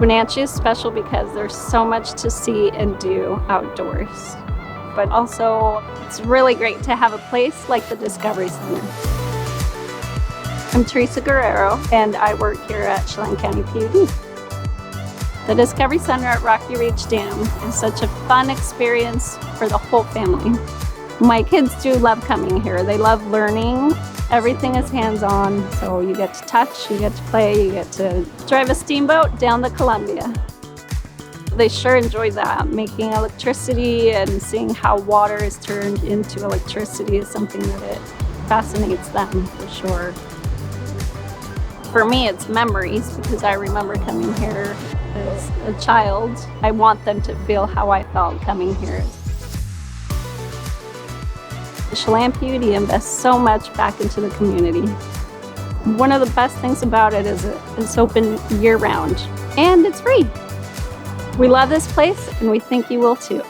Wenatchee is special because there's so much to see and do outdoors. But also, it's really great to have a place like the Discovery Center. I'm Teresa Guerrero, and I work here at Chelan County PUD. The Discovery Center at Rocky Reach Dam is such a fun experience for the whole family. My kids do love coming here. They love learning. Everything is hands-on, so you get to touch, you get to play, you get to drive a steamboat down the Columbia. They sure enjoy that. Making electricity and seeing how water is turned into electricity is something that it fascinates them for sure. For me, it's memories because I remember coming here as a child. I want them to feel how I felt coming here. The Chelan PUD invests so much back into the community. One of the best things about it is it's open year-round, and it's free. We love this place, and we think you will too.